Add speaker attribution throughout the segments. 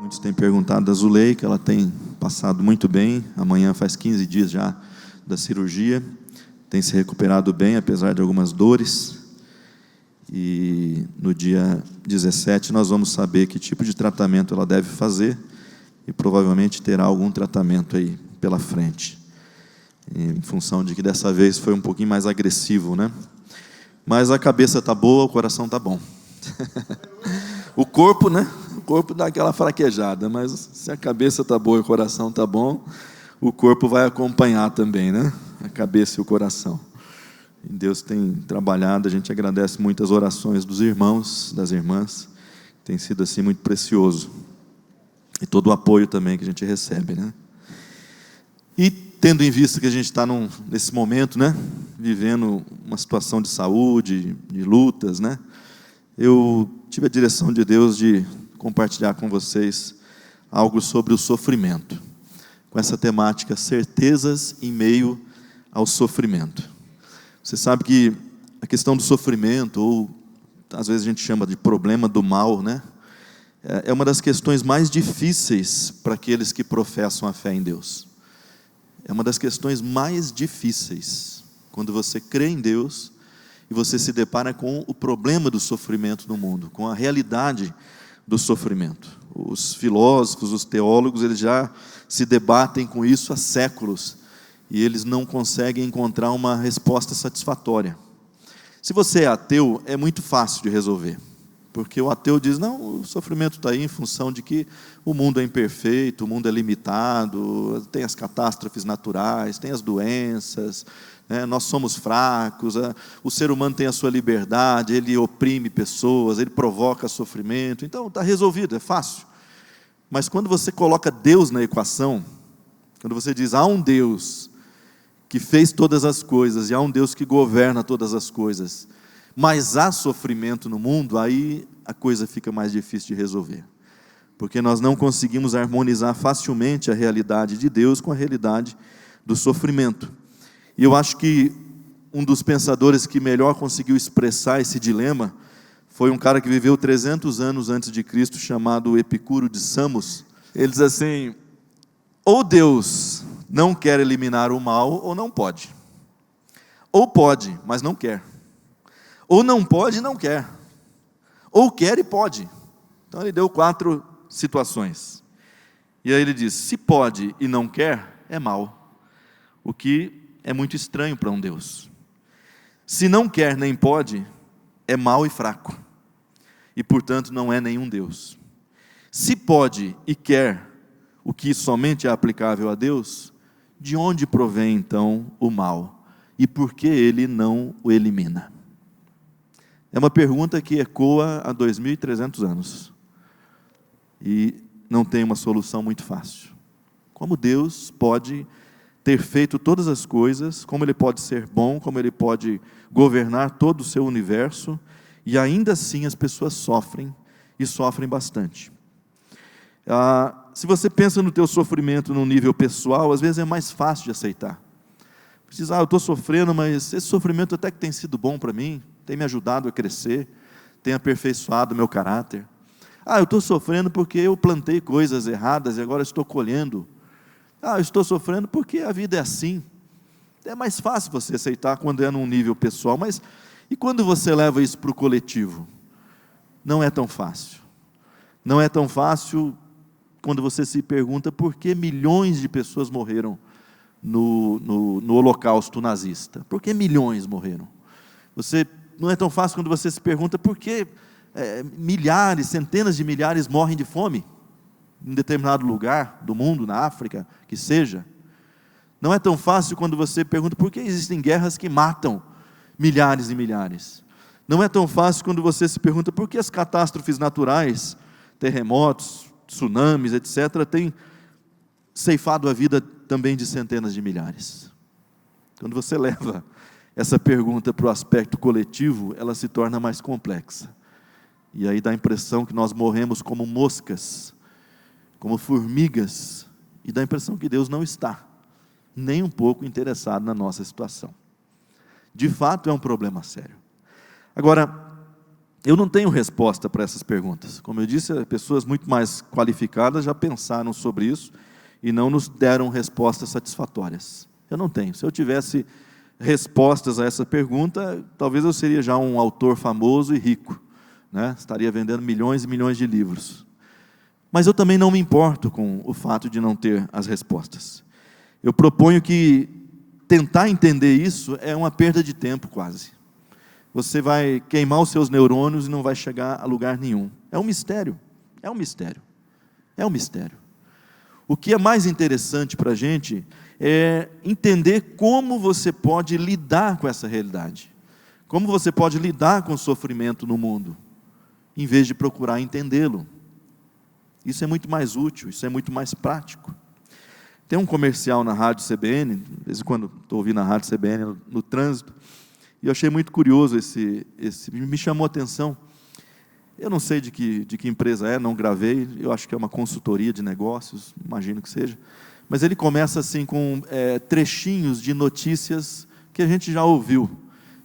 Speaker 1: Muitos têm perguntado da Zulei, que ela tem passado muito bem. Amanhã faz 15 dias já da cirurgia. Tem se recuperado bem, apesar de algumas dores. E no dia 17 nós vamos saber que tipo de tratamento ela deve fazer. E provavelmente terá algum tratamento aí pela frente. Em função de que dessa vez foi um pouquinho mais agressivo, né? Mas a cabeça está boa, o coração está bom. O corpo, né? O corpo dá aquela fraquejada, mas se a cabeça está boa e o coração está bom, o corpo vai acompanhar também, né? A cabeça e o coração. E Deus tem trabalhado, a gente agradece muito as orações dos irmãos, das irmãs, tem sido assim muito precioso. E todo o apoio também que a gente recebe, né? E tendo em vista que a gente está nesse momento, né? Vivendo uma situação de saúde, de lutas, né? Eu tive a direção de Deus de compartilhar com vocês algo sobre o sofrimento, com essa temática, certezas em meio ao sofrimento. Você sabe que a questão do sofrimento, ou às vezes a gente chama de problema do mal, né? É uma das questões mais difíceis para aqueles que professam a fé em Deus. É uma das questões mais difíceis, quando você crê em Deus, e você se depara com o problema do sofrimento no mundo, com a realidade do sofrimento. Os filósofos, os teólogos, eles já se debatem com isso há séculos, e eles não conseguem encontrar uma resposta satisfatória. Se você é ateu, é muito fácil de resolver, porque o ateu diz, não, o sofrimento está aí em função de que o mundo é imperfeito, o mundo é limitado, tem as catástrofes naturais, tem as doenças, né? Nós somos fracos, o ser humano tem a sua liberdade, ele oprime pessoas, ele provoca sofrimento, então está resolvido, é fácil. Mas quando você coloca Deus na equação, quando você diz, há um Deus que fez todas as coisas, e há um Deus que governa todas as coisas, mas há sofrimento no mundo, aí a coisa fica mais difícil de resolver. Porque nós não conseguimos harmonizar facilmente a realidade de Deus com a realidade do sofrimento. E eu acho que um dos pensadores que melhor conseguiu expressar esse dilema foi um cara que viveu 300 anos antes de Cristo, chamado Epicuro de Samos. Ele diz assim, ou Deus não quer eliminar o mal, ou não pode. Ou pode, mas não quer. Ou não pode e não quer. Ou quer e pode. Então ele deu 4 situações. E aí ele diz, se pode e não quer, é mal. O que é muito estranho para um Deus. Se não quer nem pode, é mau e fraco. E portanto não é nenhum Deus. Se pode e quer, o que somente é aplicável a Deus, de onde provém então o mal? E por que ele não o elimina? É uma pergunta que ecoa há 2.300 anos. E não tem uma solução muito fácil. Como Deus pode ter feito todas as coisas, como Ele pode ser bom, como Ele pode governar todo o seu universo, e ainda assim as pessoas sofrem, e sofrem bastante. Se você pensa no teu sofrimento num nível pessoal, às vezes é mais fácil de aceitar. Você diz, eu estou sofrendo, mas esse sofrimento até que tem sido bom para mim, tem me ajudado a crescer, tem aperfeiçoado o meu caráter. Eu estou sofrendo porque eu plantei coisas erradas e agora estou colhendo. Eu estou sofrendo porque a vida é assim. É mais fácil você aceitar quando é num nível pessoal, mas e quando você leva isso para o coletivo? Não é tão fácil. Não é tão fácil quando você se pergunta por que milhões de pessoas morreram no holocausto nazista. Por que milhões morreram? Não é tão fácil quando você se pergunta por que milhares, centenas de milhares morrem de fome em determinado lugar do mundo, na África, que seja. Não é tão fácil quando você pergunta por que existem guerras que matam milhares e milhares. Não é tão fácil quando você se pergunta por que as catástrofes naturais, terremotos, tsunamis, etc., têm ceifado a vida também de centenas de milhares. Quando você leva essa pergunta para o aspecto coletivo, ela se torna mais complexa. E aí dá a impressão que nós morremos como moscas, como formigas, e dá a impressão que Deus não está nem um pouco interessado na nossa situação. De fato é um problema sério. Agora, Eu não tenho resposta para essas perguntas. Como eu disse, pessoas muito mais qualificadas já pensaram sobre isso e não nos deram respostas satisfatórias. Eu não tenho. Se eu tivesse respostas a essa pergunta, talvez eu seria já um autor famoso e rico, né? Estaria vendendo milhões e milhões de livros. Mas eu também não me importo com o fato de não ter as respostas. Eu proponho que tentar entender isso é uma perda de tempo quase. Você vai queimar os seus neurônios e não vai chegar a lugar nenhum. É um mistério, é um mistério, é um mistério. O que é mais interessante para a gente é entender como você pode lidar com essa realidade. Como você pode lidar com o sofrimento no mundo, em vez de procurar entendê-lo. Isso é muito mais útil, isso é muito mais prático. Tem um comercial na rádio CBN, de vez em quando estou ouvindo a rádio CBN no trânsito, e eu achei muito curioso me chamou a atenção. Eu não sei de que empresa é, não gravei, eu acho que é uma consultoria de negócios, imagino que seja. Mas ele começa assim com trechinhos de notícias que a gente já ouviu,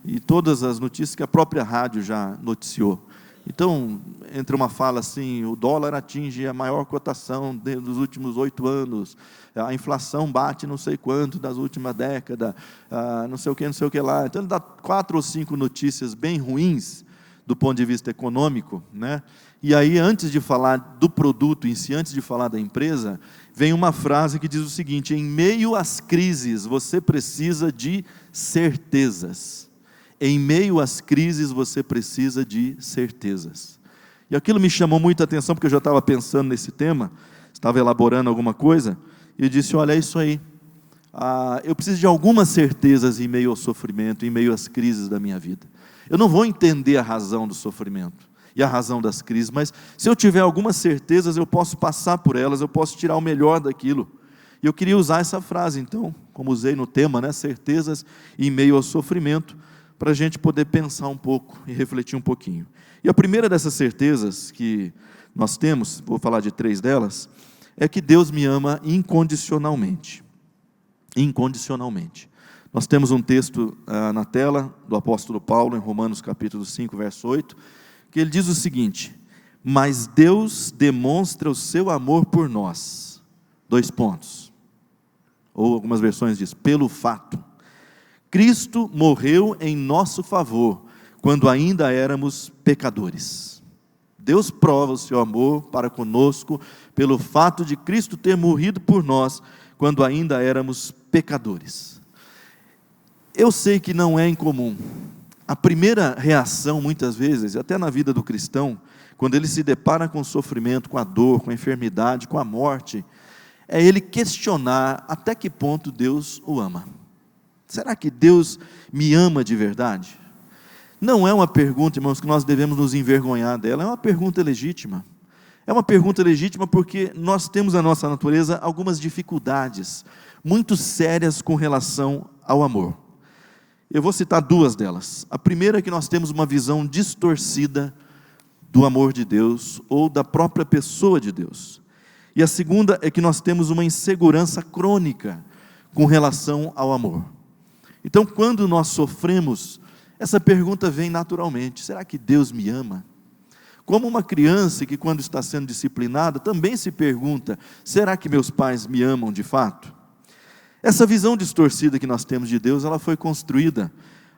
Speaker 1: e todas as notícias que a própria rádio já noticiou. Então, entre uma fala assim, o dólar atinge a maior cotação dos últimos 8 anos, a inflação bate não sei quanto das últimas décadas, não sei o que lá. Então, ele dá 4 ou 5 notícias bem ruins, do ponto de vista econômico, né? E aí, antes de falar do produto em si, antes de falar da empresa, vem uma frase que diz o seguinte: em meio às crises, você precisa de certezas. Em meio às crises, você precisa de certezas. E aquilo me chamou muita atenção, porque eu já estava pensando nesse tema, estava elaborando alguma coisa, e eu disse, olha, é isso aí. Eu preciso de algumas certezas em meio ao sofrimento, em meio às crises da minha vida. Eu não vou entender a razão do sofrimento e a razão das crises, mas se eu tiver algumas certezas, eu posso passar por elas, eu posso tirar o melhor daquilo. E eu queria usar essa frase, então, como usei no tema, né, certezas em meio ao sofrimento, para a gente poder pensar um pouco e refletir um pouquinho. E a primeira dessas certezas que nós temos, vou falar de 3 delas, é que Deus me ama incondicionalmente. Incondicionalmente. Nós temos um texto na tela do apóstolo Paulo, em Romanos capítulo 5, verso 8, que ele diz o seguinte: mas Deus demonstra o seu amor por nós. 2 pontos. Ou algumas versões diz, pelo fato. Cristo morreu em nosso favor, quando ainda éramos pecadores. Deus prova o seu amor para conosco, pelo fato de Cristo ter morrido por nós, quando ainda éramos pecadores. Eu sei que não é incomum. A primeira reação, muitas vezes, até na vida do cristão, quando ele se depara com o sofrimento, com a dor, com a enfermidade, com a morte, é ele questionar até que ponto Deus o ama. Será que Deus me ama de verdade? Não é uma pergunta, irmãos, que nós devemos nos envergonhar dela, é uma pergunta legítima. É uma pergunta legítima porque nós temos na nossa natureza algumas dificuldades muito sérias com relação ao amor. Eu vou citar 2 delas. A primeira é que nós temos uma visão distorcida do amor de Deus ou da própria pessoa de Deus. E a segunda é que nós temos uma insegurança crônica com relação ao amor. Então, quando nós sofremos, essa pergunta vem naturalmente: será que Deus me ama? Como uma criança que, quando está sendo disciplinada, também se pergunta: será que meus pais me amam de fato? Essa visão distorcida que nós temos de Deus, ela foi construída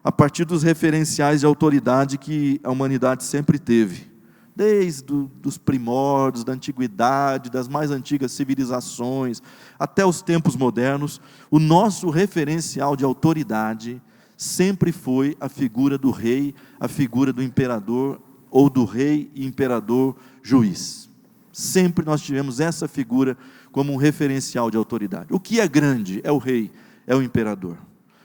Speaker 1: a partir dos referenciais de autoridade que a humanidade sempre teve. Desde os primórdios, da antiguidade, das mais antigas civilizações, até os tempos modernos, o nosso referencial de autoridade sempre foi a figura do rei, a figura do imperador, ou do rei e imperador juiz. Sempre nós tivemos essa figura como um referencial de autoridade. O que é grande é o rei, é o imperador.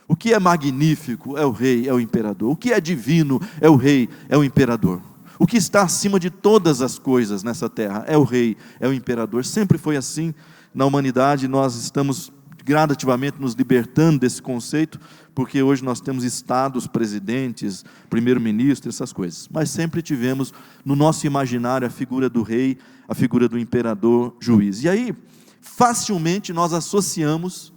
Speaker 1: O que é magnífico é o rei, é o imperador. O que é divino é o rei, é o imperador. O que está acima de todas as coisas nessa terra é o rei, é o imperador. Sempre foi assim na humanidade. Nós estamos gradativamente nos libertando desse conceito, porque hoje nós temos estados, presidentes, primeiro-ministro, essas coisas. Mas sempre tivemos no nosso imaginário a figura do rei, a figura do imperador, juiz. E aí, facilmente nós associamos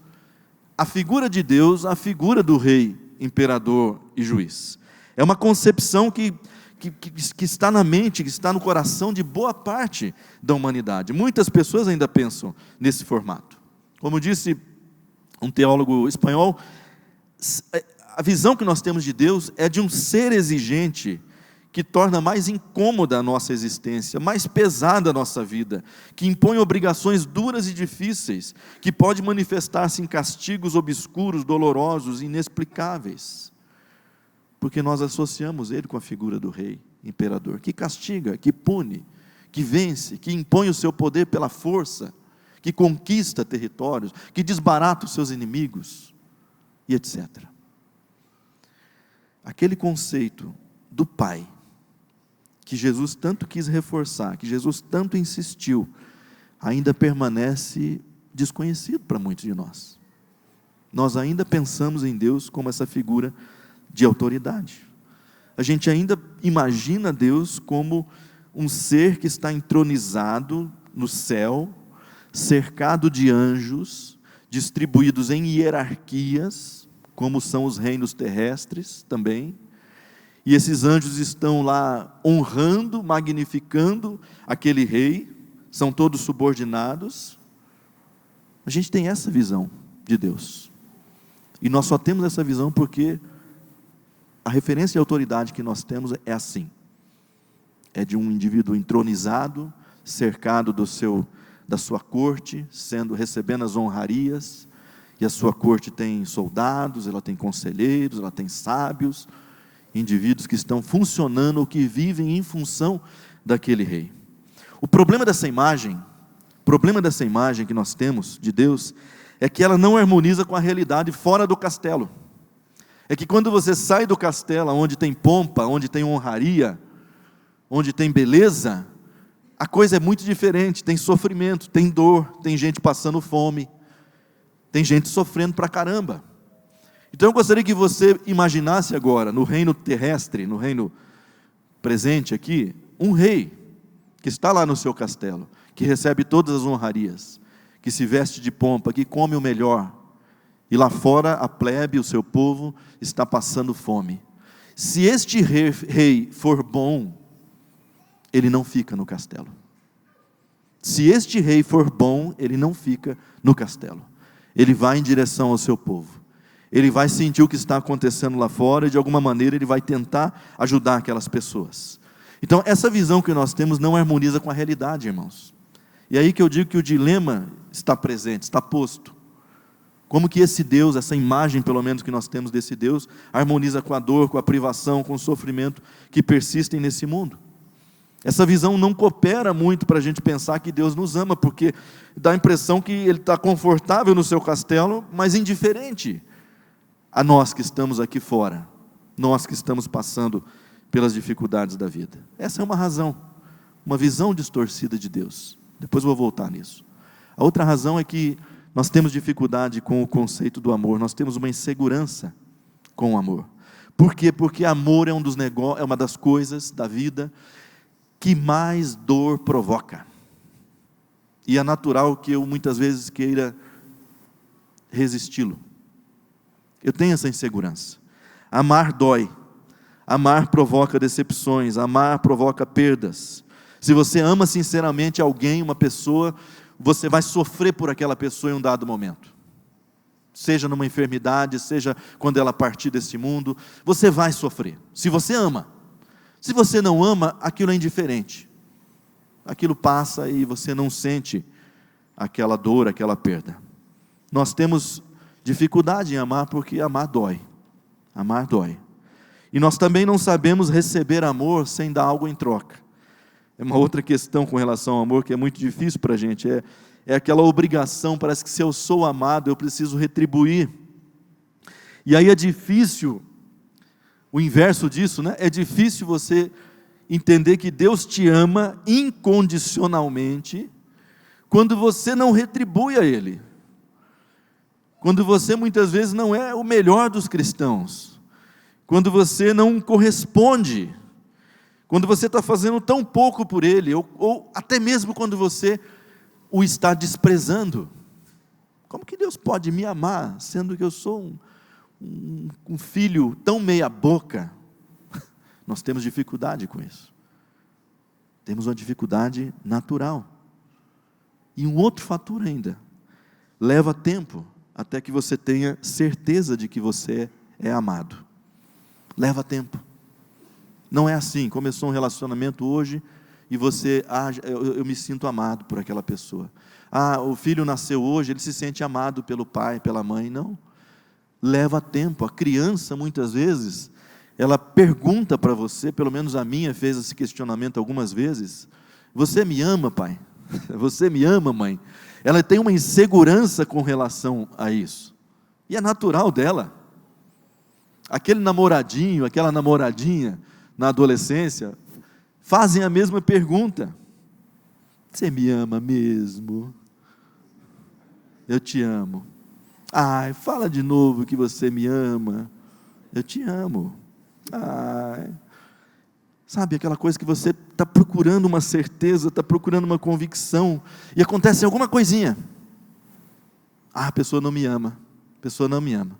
Speaker 1: a figura de Deus à figura do rei, imperador e juiz. É uma concepção que que está na mente, que está no coração de boa parte da humanidade. Muitas pessoas ainda pensam nesse formato. Como disse um teólogo espanhol, a visão que nós temos de Deus é de um ser exigente, que torna mais incômoda a nossa existência, mais pesada a nossa vida, que impõe obrigações duras e difíceis, que pode manifestar-se em castigos obscuros, dolorosos, inexplicáveis, porque nós associamos Ele com a figura do rei, imperador, que castiga, que pune, que vence, que impõe o seu poder pela força, que conquista territórios, que desbarata os seus inimigos, e etc. Aquele conceito do Pai, que Jesus tanto quis reforçar, que Jesus tanto insistiu, ainda permanece desconhecido para muitos de nós. Nós ainda pensamos em Deus como essa figura de autoridade. A gente ainda imagina Deus como um ser que está entronizado no céu, cercado de anjos, distribuídos em hierarquias, como são os reinos terrestres também, e esses anjos estão lá honrando, magnificando aquele rei, são todos subordinados. A gente tem essa visão de Deus, e nós só temos essa visão porque a referência de autoridade que nós temos é assim, é de um indivíduo entronizado, cercado da sua corte, recebendo as honrarias, e a sua corte tem soldados, ela tem conselheiros, ela tem sábios, indivíduos que estão funcionando ou que vivem em função daquele rei. O problema dessa imagem que nós temos de Deus, é que ela não harmoniza com a realidade fora do castelo. É que quando você sai do castelo, onde tem pompa, onde tem honraria, onde tem beleza, a coisa é muito diferente, tem sofrimento, tem dor, tem gente passando fome, tem gente sofrendo pra caramba. Então eu gostaria que você imaginasse agora, no reino terrestre, no reino presente aqui, um rei, que está lá no seu castelo, que recebe todas as honrarias, que se veste de pompa, que come o melhor, e lá fora a plebe, o seu povo, está passando fome. Se este rei for bom, ele não fica no castelo. Se este rei for bom, ele não fica no castelo. Ele vai em direção ao seu povo. Ele vai sentir o que está acontecendo lá fora e de alguma maneira ele vai tentar ajudar aquelas pessoas. Então essa visão que nós temos não harmoniza com a realidade, irmãos. E aí que eu digo que o dilema está presente, está posto. Como que esse Deus, essa imagem pelo menos que nós temos desse Deus, harmoniza com a dor, com a privação, com o sofrimento que persistem nesse mundo? Essa visão não coopera muito para a gente pensar que Deus nos ama, porque dá a impressão que Ele está confortável no seu castelo, mas indiferente a nós que estamos aqui fora, nós que estamos passando pelas dificuldades da vida. Essa é uma razão, uma visão distorcida de Deus. Depois eu vou voltar nisso. A outra razão é que nós temos dificuldade com o conceito do amor, nós temos uma insegurança com o amor. Por quê? Porque amor é é uma das coisas da vida que mais dor provoca. E é natural que eu muitas vezes queira resisti-lo. Eu tenho essa insegurança. Amar dói. Amar provoca decepções. Amar provoca perdas. Se você ama sinceramente alguém, uma pessoa, você vai sofrer por aquela pessoa em um dado momento. Seja numa enfermidade, seja quando ela partir desse mundo, você vai sofrer. Se você ama. Se você não ama, aquilo é indiferente. Aquilo passa e você não sente aquela dor, aquela perda. Nós temos dificuldade em amar porque amar dói. Amar dói. E nós também não sabemos receber amor sem dar algo em troca. É uma outra questão com relação ao amor que é muito difícil para a gente. É aquela obrigação, parece que se eu sou amado, eu preciso retribuir. E aí é difícil, o inverso disso, né? É difícil você entender que Deus te ama incondicionalmente, quando você não retribui a Ele. Quando você muitas vezes não é o melhor dos cristãos. Quando você não corresponde. Quando você está fazendo tão pouco por Ele, ou até mesmo quando você o está desprezando. Como que Deus pode me amar, sendo que eu sou um filho tão meia boca? Nós temos dificuldade com isso. Temos uma dificuldade natural. E um outro fator ainda, leva tempo até que você tenha certeza de que você é amado. Leva tempo. Não é assim, começou um relacionamento hoje e você, eu me sinto amado por aquela pessoa. O filho nasceu hoje, ele se sente amado pelo pai, pela mãe. Não. Leva tempo. A criança, muitas vezes, ela pergunta para você, pelo menos a minha fez esse questionamento algumas vezes: você me ama, pai? Você me ama, mãe? Ela tem uma insegurança com relação a isso. E é natural dela. Aquele namoradinho, aquela namoradinha, na adolescência, fazem a mesma pergunta: você me ama mesmo? Eu te amo. Fala de novo que você me ama. Eu te amo. Sabe, aquela coisa que você está procurando uma certeza, está procurando uma convicção, e acontece alguma coisinha. A pessoa não me ama, a pessoa não me ama,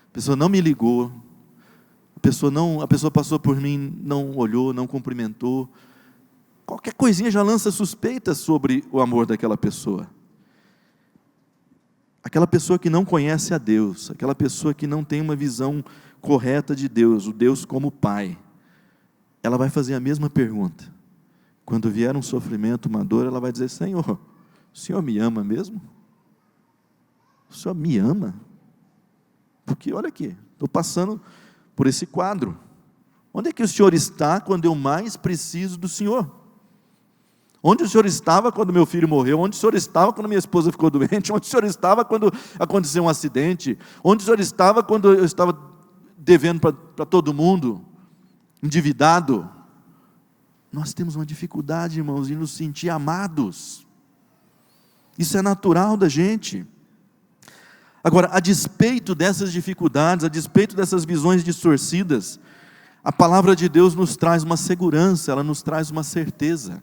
Speaker 1: a pessoa não me ligou, a pessoa passou por mim, não olhou, não cumprimentou. Qualquer coisinha já lança suspeitas sobre o amor daquela pessoa. Aquela pessoa que não conhece a Deus, aquela pessoa que não tem uma visão correta de Deus, o Deus como Pai, ela vai fazer a mesma pergunta. Quando vier um sofrimento, uma dor, ela vai dizer: Senhor, o Senhor me ama mesmo? O Senhor me ama? Porque olha aqui, estou passando por esse quadro. Onde é que o Senhor está quando eu mais preciso do Senhor? Onde o Senhor estava quando meu filho morreu? Onde o Senhor estava quando minha esposa ficou doente? Onde o Senhor estava quando aconteceu um acidente? Onde o Senhor estava quando eu estava devendo para todo mundo? Endividado? Nós temos uma dificuldade, irmãos, de nos sentir amados. Isso é natural da gente. Agora, a despeito dessas dificuldades, a despeito dessas visões distorcidas, a palavra de Deus nos traz uma segurança, ela nos traz uma certeza.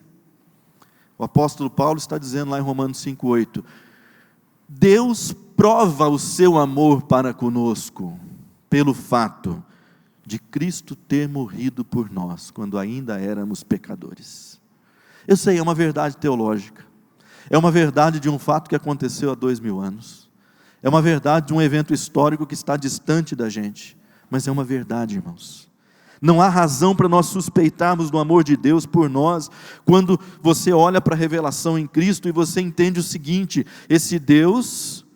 Speaker 1: O apóstolo Paulo está dizendo lá em Romanos 5,8: Deus prova o seu amor para conosco, pelo fato de Cristo ter morrido por nós, quando ainda éramos pecadores. Eu sei, é uma verdade teológica, é uma verdade de um fato que aconteceu há 2000 anos, é uma verdade de um evento histórico que está distante da gente, mas é uma verdade, irmãos. Não há razão para nós suspeitarmos do amor de Deus por nós, quando você olha para a revelação em Cristo e você entende o seguinte: esse Deus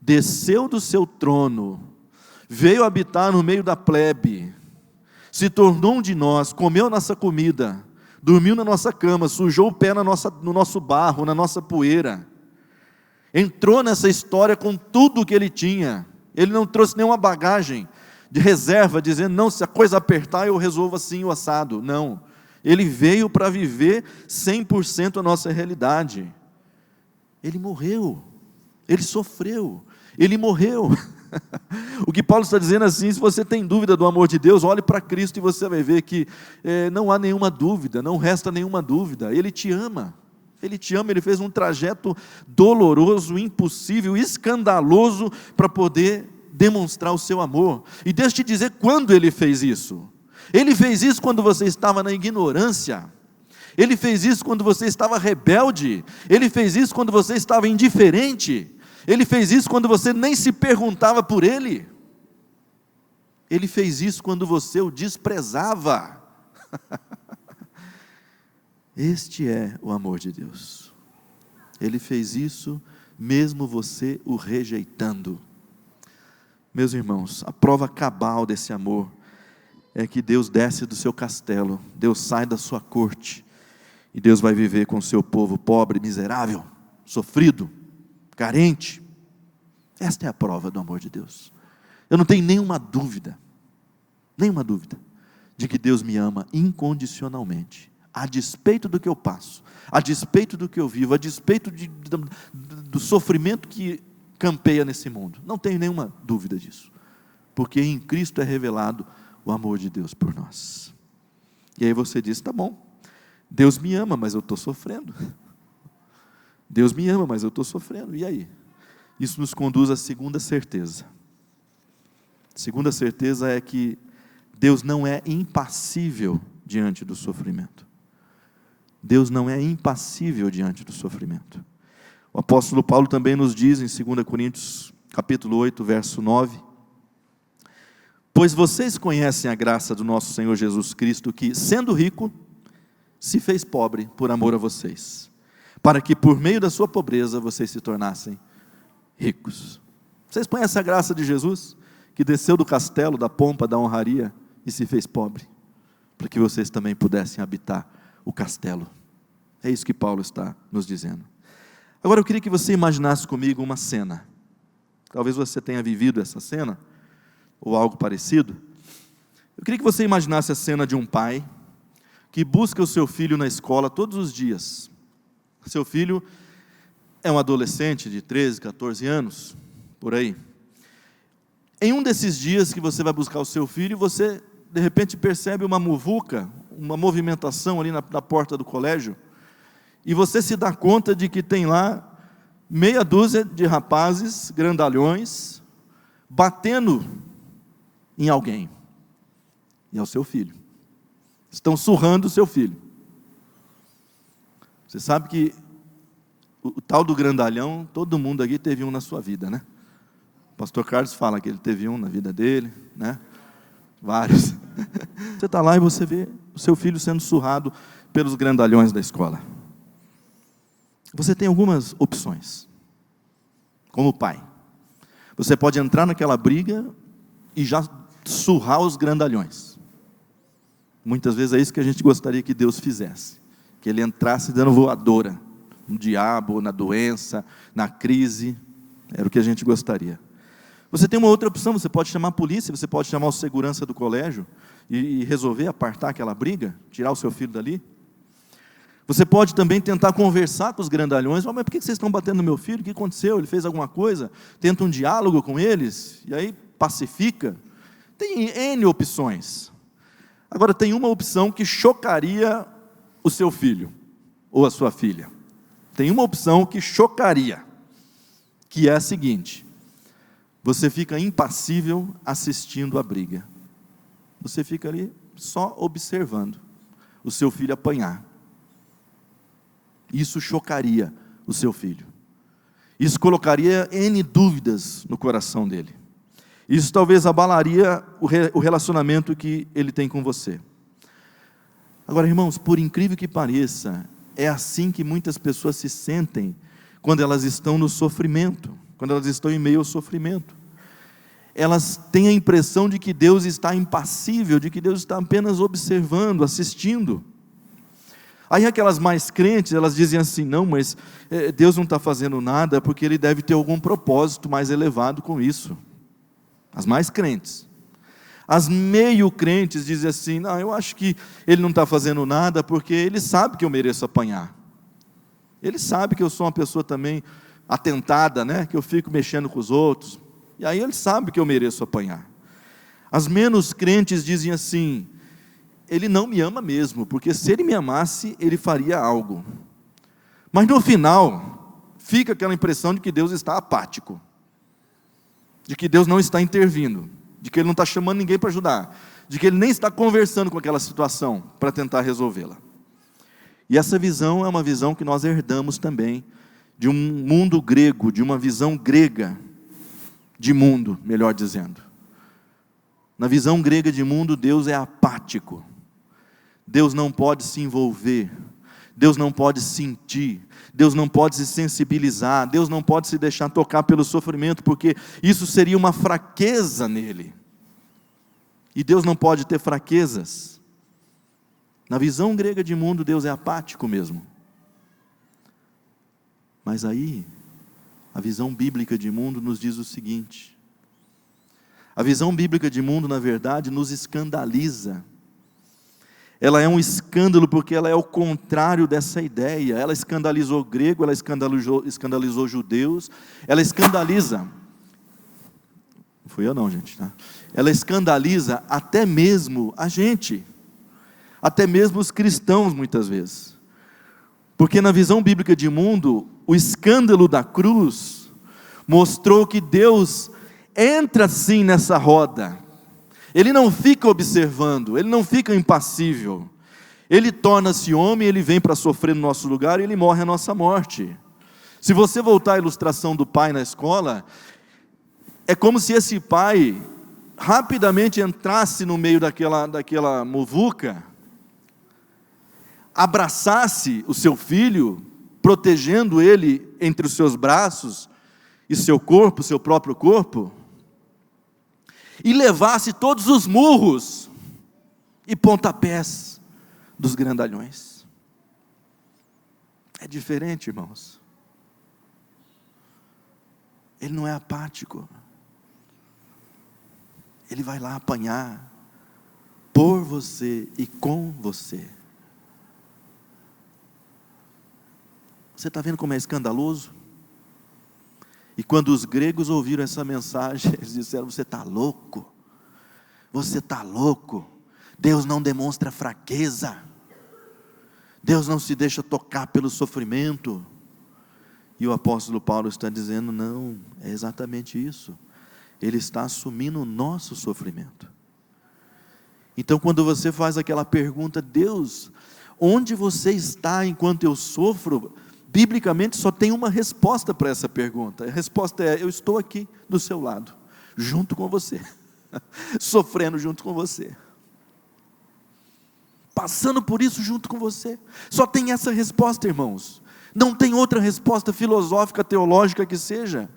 Speaker 1: desceu do seu trono, veio habitar no meio da plebe, se tornou um de nós, comeu nossa comida, dormiu na nossa cama, sujou o pé no nosso barro, na nossa poeira, entrou nessa história com tudo o que ele tinha. Ele não trouxe nenhuma bagagem de reserva, dizendo: não, se a coisa apertar eu resolvo assim o assado. Não, ele veio para viver 100% a nossa realidade. Ele morreu, ele sofreu, ele morreu. O que Paulo está dizendo assim: se você tem dúvida do amor de Deus, olhe para Cristo e você vai ver que não há nenhuma dúvida, não resta nenhuma dúvida. Ele te ama, Ele te ama. Ele fez um trajeto doloroso, impossível, escandaloso, para poder demonstrar o seu amor. E deixa eu te dizer quando Ele fez isso. Ele fez isso quando você estava na ignorância. Ele fez isso quando você estava rebelde. Ele fez isso quando você estava indiferente. Ele fez isso quando você nem se perguntava por Ele. Ele fez isso quando você o desprezava. Este é o amor de Deus. Ele fez isso mesmo você o rejeitando. Meus irmãos, a prova cabal desse amor é que Deus desce do seu castelo, Deus sai da sua corte, e Deus vai viver com o seu povo pobre, miserável, sofrido, carente. Esta é a prova do amor de Deus. Eu não tenho nenhuma dúvida de que Deus me ama incondicionalmente, a despeito do que eu passo, a despeito do que eu vivo, a despeito do sofrimento que campeia nesse mundo. Não tenho nenhuma dúvida disso, porque em Cristo é revelado o amor de Deus por nós. E aí você diz: tá bom, Deus me ama, mas eu estou sofrendo. Deus me ama, mas eu estou sofrendo. E aí? Isso nos conduz à segunda certeza. A segunda certeza é que Deus não é impassível diante do sofrimento. Deus não é impassível diante do sofrimento. O apóstolo Paulo também nos diz em 2 Coríntios, capítulo 8, verso 9: pois vocês conhecem a graça do nosso Senhor Jesus Cristo, que, sendo rico, se fez pobre por amor a vocês, para que por meio da sua pobreza vocês se tornassem ricos. Vocês conhecem a graça de Jesus, que desceu do castelo, da pompa, da honraria, e se fez pobre, para que vocês também pudessem habitar o castelo. É isso que Paulo está nos dizendo. Agora eu queria que você imaginasse comigo uma cena. Talvez você tenha vivido essa cena, ou algo parecido. Eu queria que você imaginasse a cena de um pai que busca o seu filho na escola todos os dias. Seu filho é um adolescente de 13, 14 anos, por aí. Em um desses dias que você vai buscar o seu filho, você de repente percebe uma muvuca, uma movimentação ali na porta do colégio, e você se dá conta de que tem lá meia dúzia de rapazes grandalhões batendo em alguém, e é o seu filho. Estão surrando o seu filho. Você sabe que o tal do grandalhão, todo mundo aqui teve um na sua vida, né? O pastor Carlos fala que ele teve um na vida dele, né? Vários. Você está lá e você vê o seu filho sendo surrado pelos grandalhões da escola. Você tem algumas opções, como pai. Você pode entrar naquela briga e já surrar os grandalhões. Muitas vezes é isso que a gente gostaria que Deus fizesse, que Ele entrasse dando voadora no diabo, na doença, na crise. Era o que a gente gostaria. Você tem uma outra opção, você pode chamar a polícia, você pode chamar o segurança do colégio e resolver apartar aquela briga, tirar o seu filho dali. Você pode também tentar conversar com os grandalhões. Mas por que vocês estão batendo no meu filho? O que aconteceu? Ele fez alguma coisa? Tenta um diálogo com eles, e aí pacifica. Tem N opções. Agora tem uma opção que chocaria o seu filho, ou a sua filha. Tem uma opção que chocaria, que é a seguinte: você fica impassível assistindo a briga. Você fica ali só observando o seu filho apanhar. Isso chocaria o seu filho. Isso colocaria N dúvidas no coração dele. Isso talvez abalaria o relacionamento que ele tem com você. Agora, irmãos, por incrível que pareça, é assim que muitas pessoas se sentem quando elas estão no sofrimento, quando elas estão em meio ao sofrimento. Elas têm a impressão de que Deus está impassível, de que Deus está apenas observando, assistindo. Aí aquelas mais crentes, elas dizem assim: não, mas Deus não está fazendo nada porque Ele deve ter algum propósito mais elevado com isso. As mais crentes. As meio crentes dizem assim: não, eu acho que Ele não está fazendo nada porque Ele sabe que eu mereço apanhar. Ele sabe que eu sou uma pessoa também atentada, né? Que eu fico mexendo com os outros. E aí Ele sabe que eu mereço apanhar. As menos crentes dizem assim: Ele não me ama mesmo, porque se Ele me amasse, Ele faria algo. Mas no final, fica aquela impressão de que Deus está apático, de que Deus não está intervindo, de que Ele não está chamando ninguém para ajudar, de que Ele nem está conversando com aquela situação para tentar resolvê-la. E essa visão é uma visão que nós herdamos também de um mundo grego, de uma visão grega de mundo, melhor dizendo. Na visão grega de mundo, Deus é apático. Deus não pode se envolver, Deus não pode sentir, Deus não pode se sensibilizar, Deus não pode se deixar tocar pelo sofrimento, porque isso seria uma fraqueza nele. E Deus não pode ter fraquezas. Na visão grega de mundo, Deus é apático mesmo. Mas aí, a visão bíblica de mundo nos diz o seguinte: a visão bíblica de mundo, na verdade, nos escandaliza. Ela é um escândalo porque ela é o contrário dessa ideia. Ela escandalizou o grego, ela escandalizou judeus, ela escandaliza, não fui eu não, gente, tá? Ela escandaliza até mesmo a gente, até mesmo os cristãos muitas vezes, porque na visão bíblica de mundo, o escândalo da cruz mostrou que Deus entra sim nessa roda, Ele não fica observando, ele não fica impassível. Ele torna-se homem, ele vem para sofrer no nosso lugar e ele morre a nossa morte. Se você voltar à ilustração do pai na escola, é como se esse pai rapidamente entrasse no meio daquela muvuca, abraçasse o seu filho, protegendo ele entre os seus braços, e seu corpo, seu próprio corpo, e levasse todos os murros e pontapés dos grandalhões. É diferente, irmãos. Ele não é apático. Ele vai lá apanhar por você e com você. Você está vendo como é escandaloso? E quando os gregos ouviram essa mensagem, eles disseram: você está louco, você está louco, Deus não demonstra fraqueza, Deus não se deixa tocar pelo sofrimento. E o apóstolo Paulo está dizendo: não, é exatamente isso, Ele está assumindo o nosso sofrimento. Então quando você faz aquela pergunta: Deus, onde você está enquanto eu sofro? Biblicamente só tem uma resposta para essa pergunta. A resposta é: eu estou aqui do seu lado, junto com você, sofrendo junto com você, passando por isso junto com você. Só tem essa resposta, irmãos. Não tem outra resposta filosófica, teológica que seja.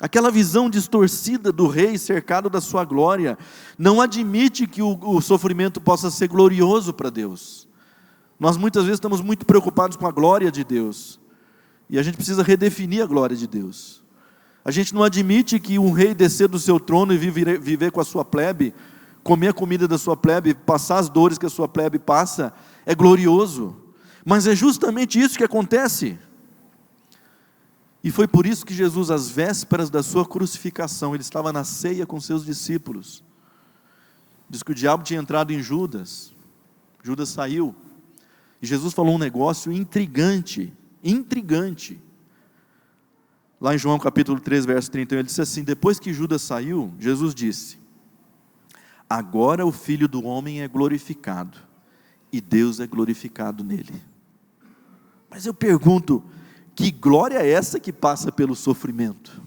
Speaker 1: Aquela visão distorcida do rei cercado da sua glória não admite que o sofrimento possa ser glorioso para Deus. Nós muitas vezes estamos muito preocupados com a glória de Deus, e a gente precisa redefinir a glória de Deus. A gente não admite que um rei descer do seu trono e viver com a sua plebe, comer a comida da sua plebe, passar as dores que a sua plebe passa, é glorioso. Mas é justamente isso que acontece. E foi por isso que Jesus, às vésperas da sua crucificação, ele estava na ceia com seus discípulos. Diz que o diabo tinha entrado em Judas. Judas saiu. E Jesus falou um negócio intrigante. Lá em João capítulo 3, verso 31, ele disse assim: depois que Judas saiu, Jesus disse: agora o Filho do Homem é glorificado, e Deus é glorificado nele. Mas eu pergunto, que glória é essa que passa pelo sofrimento?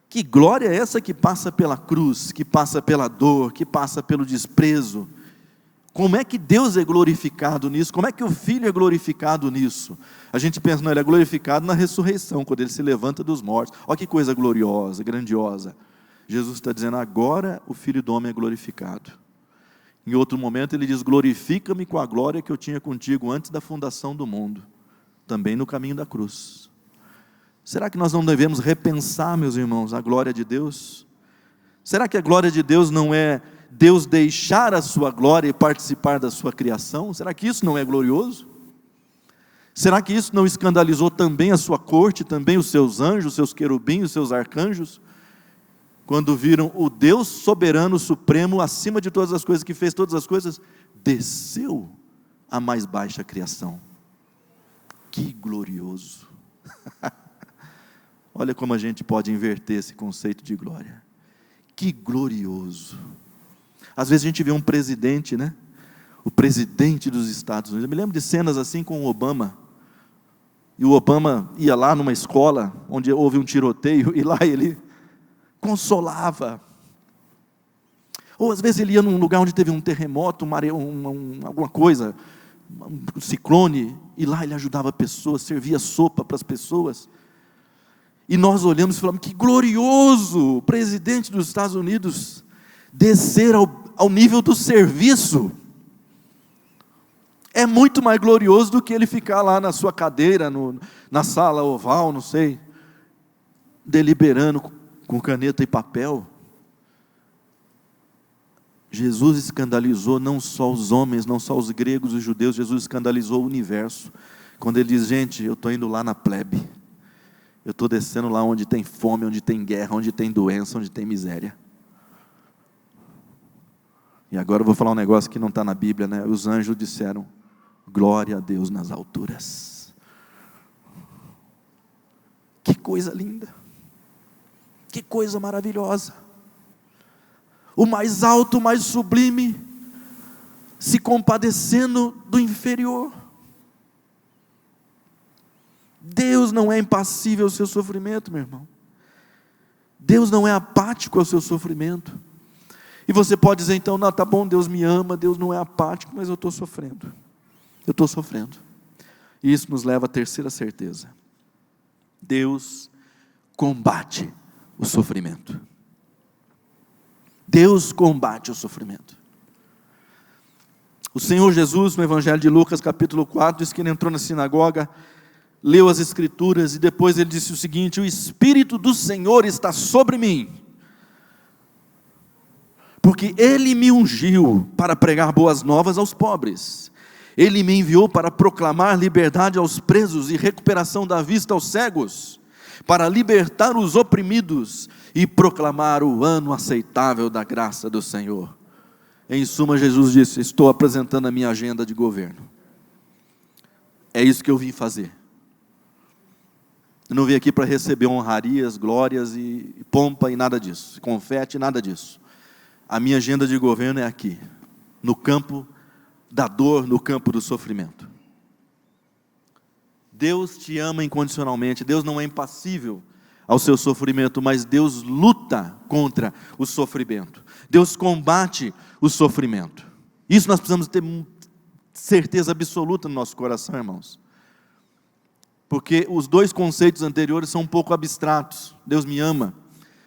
Speaker 1: Que glória é essa que passa pela cruz, que passa pela dor, que passa pelo desprezo? Como é que Deus é glorificado nisso? Como é que o Filho é glorificado nisso? A gente pensa: não, ele é glorificado na ressurreição, quando ele se levanta dos mortos. Olha que coisa gloriosa, grandiosa. Jesus está dizendo: agora o Filho do Homem é glorificado. Em outro momento ele diz: glorifica-me com a glória que eu tinha contigo antes da fundação do mundo. Também no caminho da cruz. Será que nós não devemos repensar, meus irmãos, a glória de Deus? Será que a glória de Deus não é Deus deixar a sua glória e participar da sua criação? Será que isso não é glorioso? Será que isso não escandalizou também a sua corte, também os seus anjos, os seus querubins, os seus arcanjos, quando viram o Deus soberano, supremo, acima de todas as coisas, que fez todas as coisas, desceu à mais baixa criação? Que glorioso! Olha como a gente pode inverter esse conceito de glória. Que glorioso! Às vezes a gente vê um presidente, né? O presidente dos Estados Unidos. Eu me lembro de cenas assim com o Obama. E o Obama ia lá numa escola onde houve um tiroteio, e lá ele consolava. Ou às vezes ele ia num lugar onde teve um terremoto, alguma coisa, um ciclone, e lá ele ajudava pessoas, servia sopa para as pessoas. E nós olhamos e falamos: que glorioso, o presidente dos Estados Unidos descer ao nível do serviço. É muito mais glorioso do que ele ficar lá na sua cadeira, na sala oval, não sei, deliberando com caneta e papel. Jesus escandalizou não só os homens, não só os gregos, os judeus. Jesus escandalizou o universo, quando ele diz: gente, eu estou indo lá na plebe, eu estou descendo lá onde tem fome, onde tem guerra, onde tem doença, onde tem miséria. E agora eu vou falar um negócio que não está na Bíblia, né? Os anjos disseram: glória a Deus nas alturas. Que coisa linda! Que coisa maravilhosa! O mais alto, o mais sublime, se compadecendo do inferior. Deus não é impassível ao seu sofrimento, meu irmão. Deus não é apático ao seu sofrimento. E você pode dizer então, não, tá bom, Deus me ama, Deus não é apático, mas eu estou sofrendo. Eu estou sofrendo. E isso nos leva à terceira certeza. Deus combate o sofrimento. Deus combate o sofrimento. O Senhor Jesus, no Evangelho de Lucas, capítulo 4, diz que ele entrou na sinagoga, leu as Escrituras e depois ele disse o seguinte: o Espírito do Senhor está sobre mim, porque Ele me ungiu para pregar boas novas aos pobres, Ele me enviou para proclamar liberdade aos presos e recuperação da vista aos cegos, para libertar os oprimidos e proclamar o ano aceitável da graça do Senhor. Em suma, Jesus disse: estou apresentando a minha agenda de governo, é isso que eu vim fazer. Eu não vim aqui para receber honrarias, glórias e pompa e nada disso, confete, nada disso. A minha agenda de governo é aqui, no campo da dor, no campo do sofrimento. Deus te ama incondicionalmente, Deus não é impassível ao seu sofrimento, mas Deus luta contra o sofrimento. Deus combate o sofrimento. Isso nós precisamos ter certeza absoluta no nosso coração, irmãos. Porque os dois conceitos anteriores são um pouco abstratos. Deus me ama,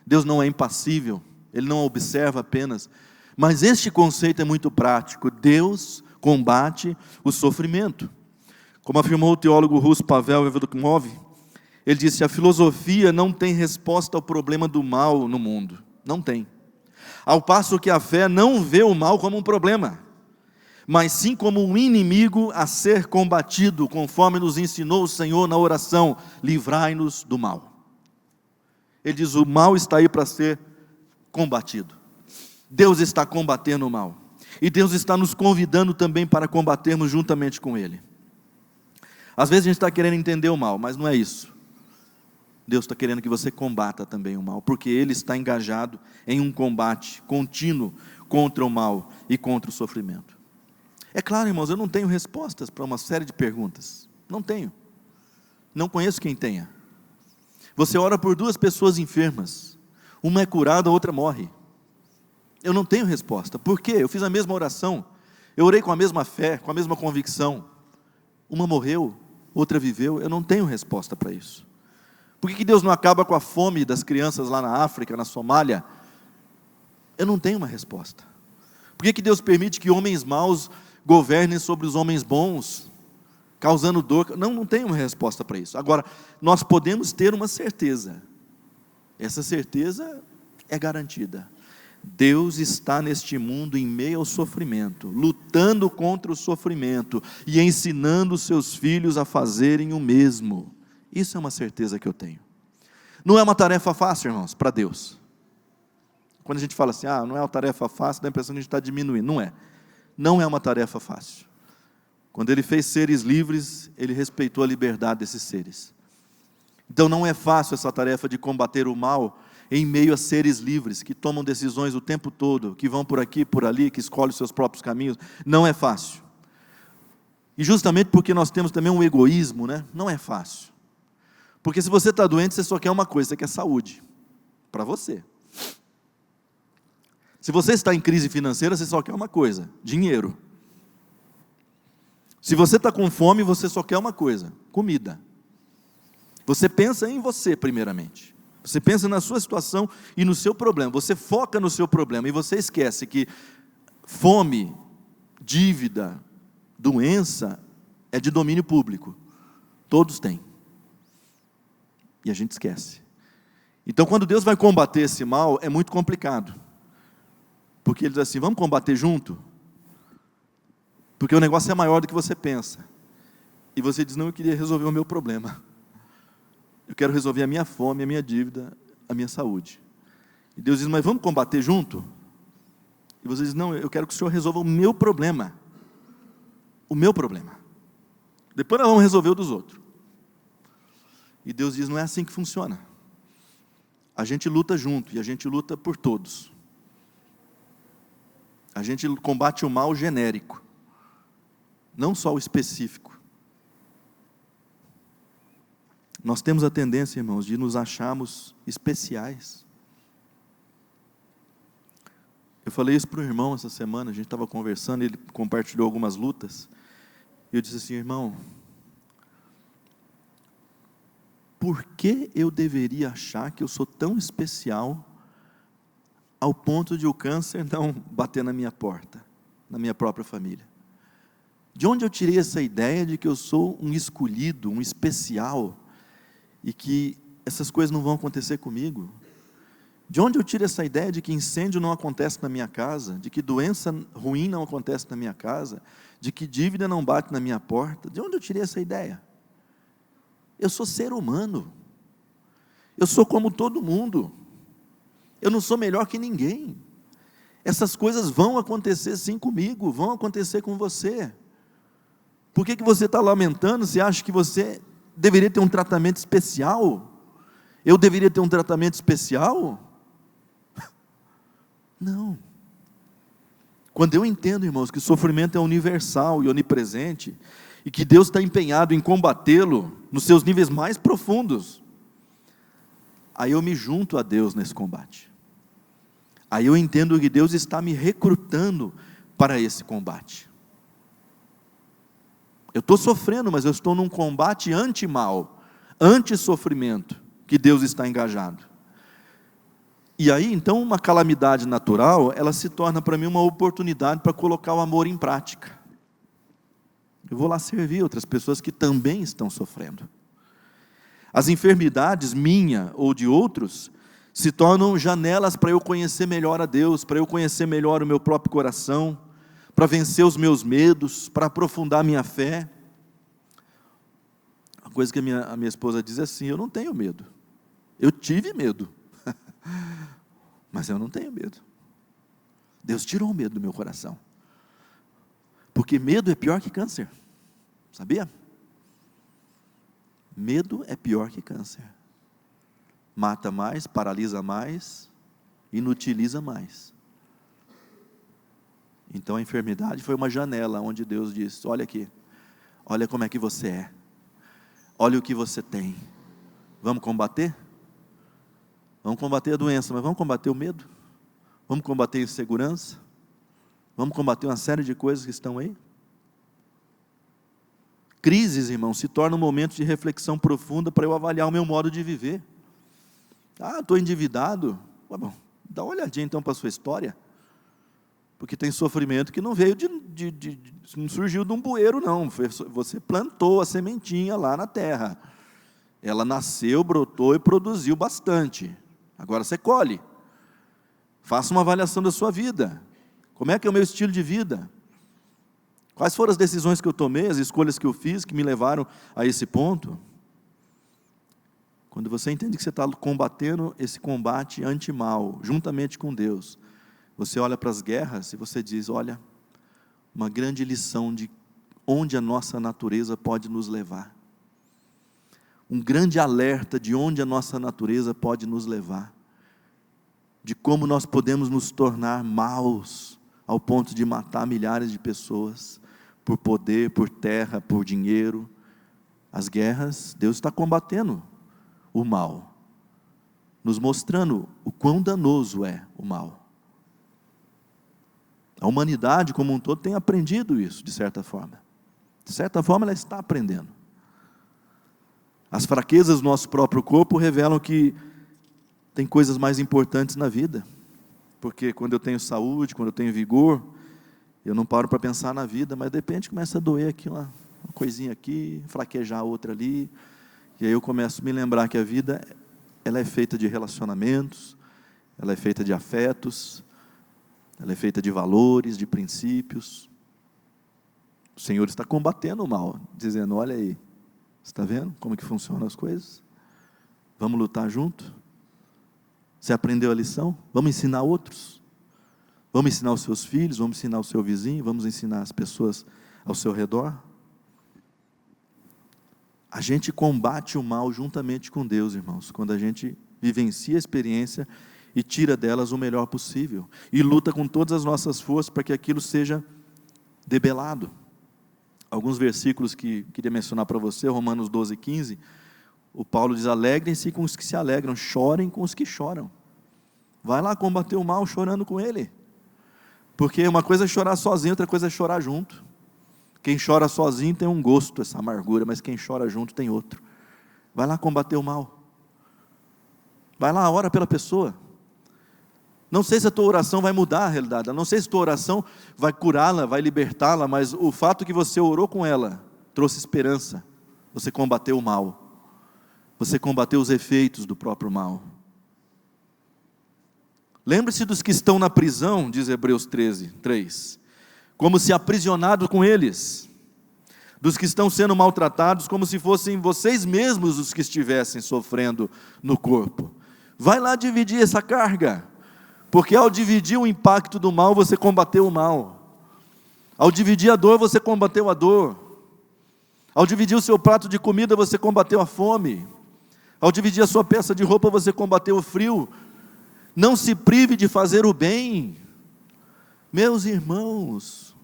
Speaker 1: Deus não é impassível, Ele não observa apenas. Mas este conceito é muito prático. Deus combate o sofrimento. Como afirmou o teólogo russo Pavel Evdokimov, ele disse: a filosofia não tem resposta ao problema do mal no mundo. Não tem. Ao passo que a fé não vê o mal como um problema, mas sim como um inimigo a ser combatido, conforme nos ensinou o Senhor na oração: livrai-nos do mal. Ele diz: o mal está aí para ser combatido. Deus está combatendo o mal, e Deus está nos convidando também para combatermos juntamente com Ele. Às vezes a gente está querendo entender o mal, mas não é isso. Deus está querendo que você combata também o mal, porque Ele está engajado em um combate contínuo contra o mal e contra o sofrimento. É claro, irmãos, eu não tenho respostas para uma série de perguntas. Não tenho. Não conheço quem tenha. Você ora por duas pessoas enfermas. Uma é curada, a outra morre. Eu não tenho resposta. Por quê? Eu fiz a mesma oração. Eu orei com a mesma fé, com a mesma convicção. Uma morreu, outra viveu. Eu não tenho resposta para isso. Por que Deus não acaba com a fome das crianças lá na África, na Somália? Eu não tenho uma resposta. Por que Deus permite que homens maus governem sobre os homens bons, causando dor? Não tenho uma resposta para isso. Agora, nós podemos ter uma certeza. Essa certeza é garantida. Deus está neste mundo em meio ao sofrimento, lutando contra o sofrimento e ensinando os seus filhos a fazerem o mesmo. Isso é uma certeza que eu tenho. Não é uma tarefa fácil, irmãos, para Deus. Quando a gente fala assim, não é uma tarefa fácil, dá a impressão que a gente está diminuindo. Não é. Não é uma tarefa fácil. Quando Ele fez seres livres, Ele respeitou a liberdade desses seres. Então não é fácil essa tarefa de combater o mal em meio a seres livres, que tomam decisões o tempo todo, que vão por aqui, por ali, que escolhem os seus próprios caminhos. Não é fácil. E justamente porque nós temos também um egoísmo, né? Não é fácil. Porque se você está doente, você só quer uma coisa: você quer saúde, para você. Se você está em crise financeira, você só quer uma coisa: dinheiro. Se você está com fome, você só quer uma coisa: comida. Você pensa em você primeiramente. Você pensa na sua situação e no seu problema. Você foca no seu problema e você esquece que fome, dívida, doença é de domínio público. Todos têm. E a gente esquece. Então, quando Deus vai combater esse mal, é muito complicado. Porque Ele diz assim: vamos combater junto? Porque o negócio é maior do que você pensa. E você diz: não, eu queria resolver o meu problema. Eu quero resolver a minha fome, a minha dívida, a minha saúde. E Deus diz: mas vamos combater junto? E você diz: não, eu quero que o Senhor resolva o meu problema. O meu problema. Depois nós vamos resolver o dos outros. E Deus diz: não é assim que funciona. a gente luta junto, e a gente luta por todos. A gente combate o mal genérico, não só o específico. Nós temos a tendência, irmãos, de nos acharmos especiais. Eu falei isso para o irmão essa semana, a gente estava conversando, ele compartilhou algumas lutas, e eu disse assim: irmão, por que eu deveria achar que eu sou tão especial ao ponto de o câncer não bater na minha porta, na minha própria família? De onde eu tirei essa ideia de que eu sou um escolhido, um especial, e que essas coisas não vão acontecer comigo? De onde eu tiro essa ideia de que incêndio não acontece na minha casa, de que doença ruim não acontece na minha casa, de que dívida não bate na minha porta? De onde eu tirei essa ideia? Eu sou ser humano, eu sou como todo mundo, eu não sou melhor que ninguém. Essas coisas vão acontecer sim comigo, vão acontecer com você. Por que você está lamentando? Você acha que você deveria ter um tratamento especial? Eu deveria ter um tratamento especial? Não. Quando eu entendo, irmãos, que o sofrimento é universal e onipresente, e que Deus está empenhado em combatê-lo nos seus níveis mais profundos, aí eu me junto a Deus nesse combate. Aí eu entendo que Deus está me recrutando para esse combate. Eu estou sofrendo, mas eu estou num combate anti-mal, anti-sofrimento, que Deus está engajado. E aí, então, uma calamidade natural, ela se torna para mim uma oportunidade para colocar o amor em prática. Eu vou lá servir outras pessoas que também estão sofrendo. As enfermidades, minha ou de outros, se tornam janelas para eu conhecer melhor a Deus, para eu conhecer melhor o meu próprio coração, para vencer os meus medos, para aprofundar a minha fé. A coisa que a minha esposa diz é assim: eu não tenho medo. Eu tive medo, mas eu não tenho medo. Deus tirou o medo do meu coração, porque medo é pior que câncer, sabia? Medo é pior que câncer, mata mais, paralisa mais, inutiliza mais. Então a enfermidade foi uma janela onde Deus disse: olha aqui, olha como é que você é, olha o que você tem, vamos combater? Vamos combater a doença, mas vamos combater o medo? Vamos combater a insegurança? Vamos combater uma série de coisas que estão aí? Crises, irmão, se tornam um momento de reflexão profunda para eu avaliar o meu modo de viver. Estou endividado. Bom, dá uma olhadinha então para a sua história, porque tem sofrimento que não veio não surgiu de um bueiro não, você plantou a sementinha lá na terra, ela nasceu, brotou e produziu bastante, agora você colhe. Faça uma avaliação da sua vida, como é que é o meu estilo de vida, quais foram as decisões que eu tomei, as escolhas que eu fiz, que me levaram a esse ponto. Quando você entende que você está combatendo esse combate anti-mal, juntamente com Deus, você olha para as guerras e você diz: olha, uma grande lição de onde a nossa natureza pode nos levar. Um grande alerta de onde a nossa natureza pode nos levar. De como nós podemos nos tornar maus, ao ponto de matar milhares de pessoas, por poder, por terra, por dinheiro. As guerras, Deus está combatendo o mal, nos mostrando o quão danoso é o mal. A humanidade como um todo tem aprendido isso, de certa forma. De certa forma ela está aprendendo. As fraquezas do nosso próprio corpo revelam que tem coisas mais importantes na vida, porque quando eu tenho saúde, quando eu tenho vigor, eu não paro para pensar na vida, mas de repente começa a doer aqui uma coisinha aqui, fraquejar outra ali, e aí eu começo a me lembrar que a vida, ela é feita de relacionamentos, ela é feita de afetos, ela é feita de valores, de princípios. O Senhor está combatendo o mal, dizendo: olha aí, você está vendo como que funcionam as coisas? Vamos lutar junto? Você aprendeu a lição? Vamos ensinar outros? Vamos ensinar os seus filhos, vamos ensinar o seu vizinho, vamos ensinar as pessoas ao seu redor? A gente combate o mal juntamente com Deus, irmãos, quando a gente vivencia a experiência e tira delas o melhor possível. E luta com todas as nossas forças para que aquilo seja debelado. Alguns versículos que queria mencionar para você, Romanos 12, 15, o Paulo diz: alegrem-se com os que se alegram, chorem com os que choram. Vai lá combater o mal chorando com ele. Porque uma coisa é chorar sozinho, outra coisa é chorar junto. Quem chora sozinho tem um gosto, essa amargura, mas quem chora junto tem outro. Vai lá combater o mal. Vai lá, ora pela pessoa. Não sei se a tua oração vai mudar a realidade, não sei se a tua oração vai curá-la, vai libertá-la, mas o fato que você orou com ela trouxe esperança. Você combateu o mal. Você combateu os efeitos do próprio mal. Lembre-se dos que estão na prisão, diz Hebreus 13, 3, como se aprisionados com eles, dos que estão sendo maltratados, como se fossem vocês mesmos os que estivessem sofrendo no corpo. Vai lá dividir essa carga, porque ao dividir o impacto do mal, você combateu o mal. Ao dividir a dor, você combateu a dor. Ao dividir o seu prato de comida, você combateu a fome. Ao dividir a sua peça de roupa, você combateu o frio. Não se prive de fazer o bem. Meus irmãos,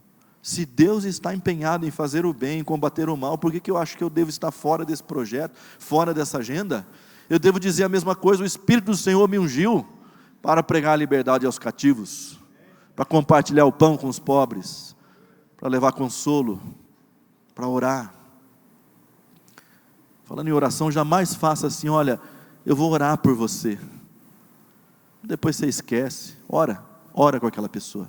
Speaker 1: se Deus está empenhado em fazer o bem, em combater o mal, por que eu acho que eu devo estar fora desse projeto, fora dessa agenda? Eu devo dizer a mesma coisa: o Espírito do Senhor me ungiu para pregar a liberdade aos cativos, para compartilhar o pão com os pobres, para levar consolo, para orar. Falando em oração, jamais faça assim: olha, eu vou orar por você. Depois você esquece. Ora com aquela pessoa.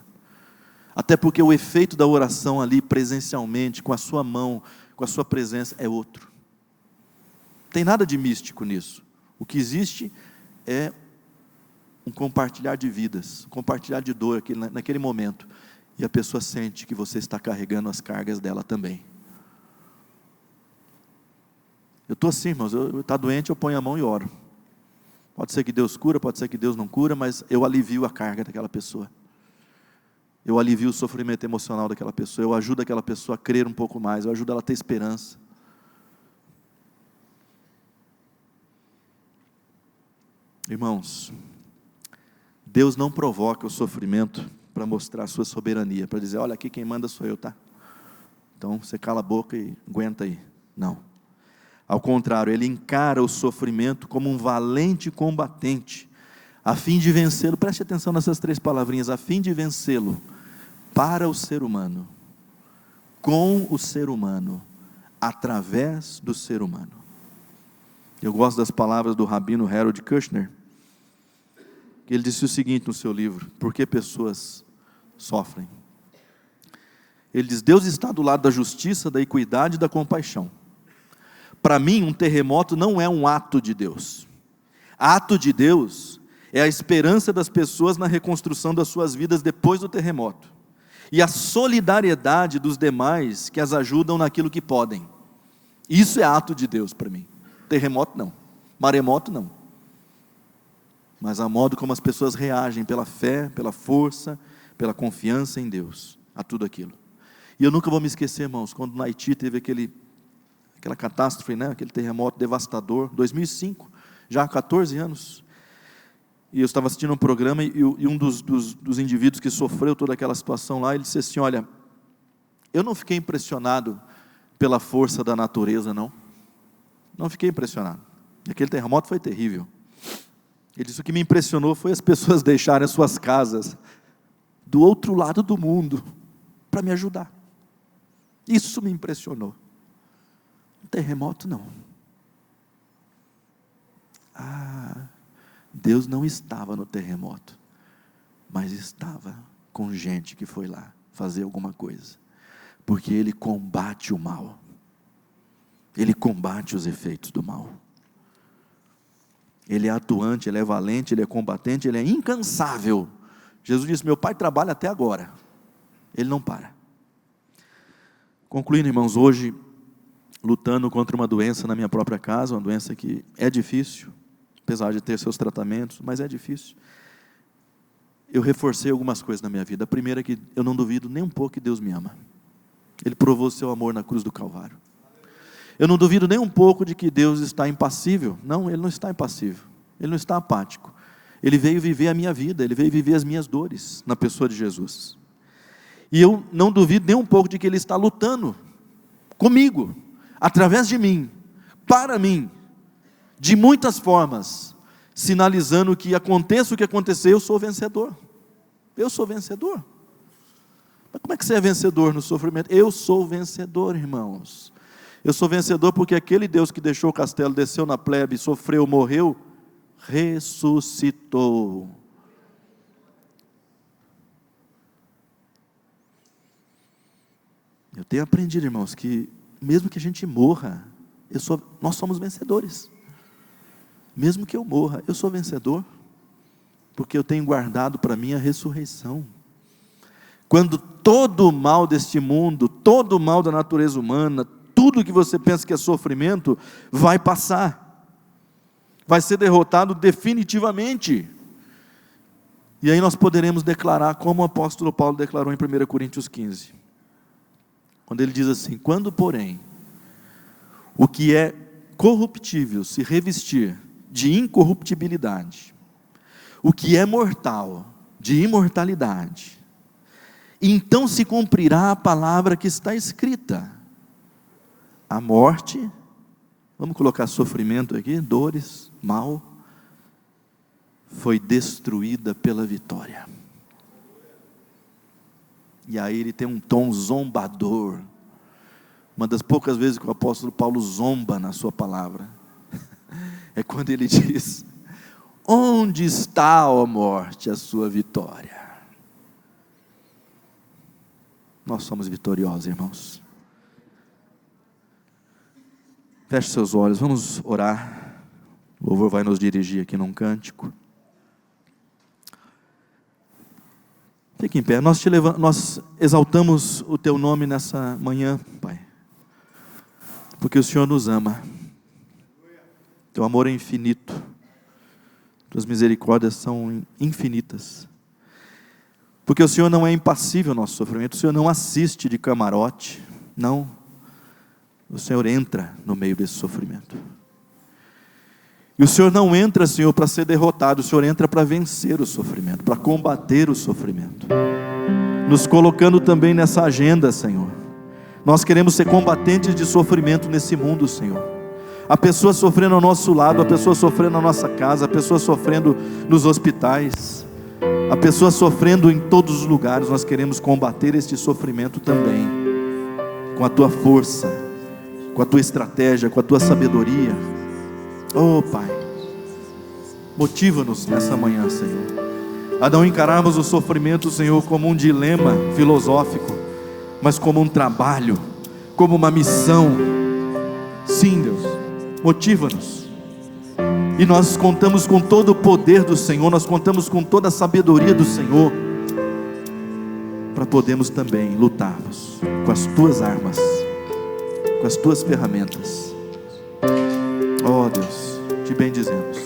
Speaker 1: Até porque o efeito da oração ali, presencialmente, com a sua mão, com a sua presença, é outro. Não tem nada de místico nisso. O que existe é um compartilhar de vidas, um compartilhar de dor naquele momento. E a pessoa sente que você está carregando as cargas dela também. Eu estou assim, irmãos, eu estou doente, eu ponho a mão e oro. Pode ser que Deus cura, pode ser que Deus não cura, mas eu alivio a carga daquela pessoa. Eu alivio o sofrimento emocional daquela pessoa, eu ajudo aquela pessoa a crer um pouco mais, eu ajudo ela a ter esperança. Irmãos, Deus não provoca o sofrimento para mostrar a sua soberania, para dizer: olha, aqui quem manda sou eu, tá? Então você cala a boca e aguenta aí. Não. Ao contrário, Ele encara o sofrimento como um valente combatente, a fim de vencê-lo. Preste atenção nessas 3 palavrinhas: a fim de vencê-lo, para o ser humano, com o ser humano, através do ser humano. Eu gosto das palavras do rabino Harold Kushner, que ele disse o seguinte no seu livro: Por que pessoas sofrem? Ele diz: Deus está do lado da justiça, da equidade e da compaixão. Para mim, um terremoto não é um ato de Deus. Ato de Deus é a esperança das pessoas na reconstrução das suas vidas depois do terremoto, e a solidariedade dos demais que as ajudam naquilo que podem. Isso é ato de Deus para mim. Terremoto não, maremoto não, mas a modo como as pessoas reagem pela fé, pela força, pela confiança em Deus, a tudo aquilo. E eu nunca vou me esquecer, irmãos, quando no Haiti teve aquela catástrofe, né? Aquele terremoto devastador, 2005, já há 14 anos, e eu estava assistindo um programa, e um dos indivíduos que sofreu toda aquela situação lá, ele disse assim: olha, eu não fiquei impressionado pela força da natureza, não fiquei impressionado, aquele terremoto foi terrível. Ele disse: o que me impressionou foi as pessoas deixarem as suas casas do outro lado do mundo para me ajudar. Isso me impressionou. Terremoto não. Deus não estava no terremoto, mas estava com gente que foi lá fazer alguma coisa, porque Ele combate o mal, Ele combate os efeitos do mal. Ele é atuante, Ele é valente, Ele é combatente, Ele é incansável. Jesus disse: meu Pai trabalha até agora, Ele não para. Concluindo, irmãos, hoje, lutando contra uma doença na minha própria casa, uma doença que é difícil, apesar de ter seus tratamentos, mas é difícil. Eu reforcei algumas coisas na minha vida. A primeira é que eu não duvido nem um pouco que Deus me ama. Ele provou o seu amor na cruz do Calvário. Eu não duvido nem um pouco de que Deus está impassível. Não, Ele não está impassível. Ele não está apático. Ele veio viver a minha vida, Ele veio viver as minhas dores na pessoa de Jesus. E eu não duvido nem um pouco de que Ele está lutando comigo, através de mim, para mim, de muitas formas, sinalizando que aconteça o que acontecer, eu sou vencedor. Eu sou vencedor. Mas como é que você é vencedor no sofrimento? Eu sou vencedor, irmãos. Eu sou vencedor porque aquele Deus que deixou o castelo, desceu na plebe, sofreu, morreu, ressuscitou. Eu tenho aprendido, irmãos, que mesmo que a gente morra, nós somos vencedores. Mesmo que eu morra, eu sou vencedor, porque eu tenho guardado para mim a ressurreição. Quando todo o mal deste mundo, todo o mal da natureza humana, tudo que você pensa que é sofrimento, vai passar, vai ser derrotado definitivamente. E aí nós poderemos declarar, como o apóstolo Paulo declarou em 1 Coríntios 15, quando ele diz assim: quando porém o que é corruptível se revestir de incorruptibilidade, o que é mortal de imortalidade, então se cumprirá a palavra que está escrita: a morte, vamos colocar sofrimento aqui, dores, mal, foi destruída pela vitória. E aí ele tem um tom zombador, uma das poucas vezes que o apóstolo Paulo zomba na sua palavra, é quando ele diz: onde está, ó morte, a sua vitória? Nós somos vitoriosos, irmãos. Feche seus olhos, vamos orar. O louvor vai nos dirigir aqui num cântico. Fique em pé, nós exaltamos o Teu nome nessa manhã, Pai, porque o Senhor nos ama. Teu amor é infinito, Tuas misericórdias são infinitas, porque o Senhor não é impassível ao nosso sofrimento, o Senhor não assiste de camarote, não, o Senhor entra no meio desse sofrimento, e o Senhor não entra, Senhor, para ser derrotado, o Senhor entra para vencer o sofrimento, para combater o sofrimento, nos colocando também nessa agenda, Senhor. Nós queremos ser combatentes de sofrimento nesse mundo, Senhor. A pessoa sofrendo ao nosso lado, a pessoa sofrendo na nossa casa, a pessoa sofrendo nos hospitais, a pessoa sofrendo em todos os lugares. Nós queremos combater este sofrimento também, com a Tua força, com a Tua estratégia, com a Tua sabedoria. Oh Pai, motiva-nos nessa manhã, Senhor, a não encararmos o sofrimento, Senhor, como um dilema filosófico, mas como um trabalho, como uma missão. Sim, Deus, motiva-nos, e nós contamos com todo o poder do Senhor, nós contamos com toda a sabedoria do Senhor, para podermos também lutarmos com as Tuas armas, com as Tuas ferramentas. Oh Deus, Te bendizemos,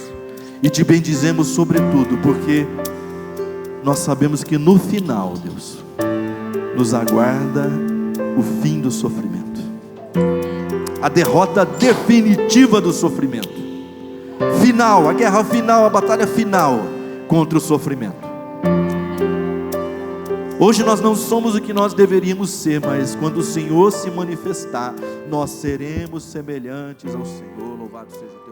Speaker 1: e Te bendizemos sobretudo, porque nós sabemos que no final, Deus, nos aguarda o fim do sofrimento, a derrota definitiva do sofrimento, final, a guerra final, a batalha final contra o sofrimento. Hoje nós não somos o que nós deveríamos ser, mas quando o Senhor se manifestar, nós seremos semelhantes ao Senhor. Louvado seja o Teu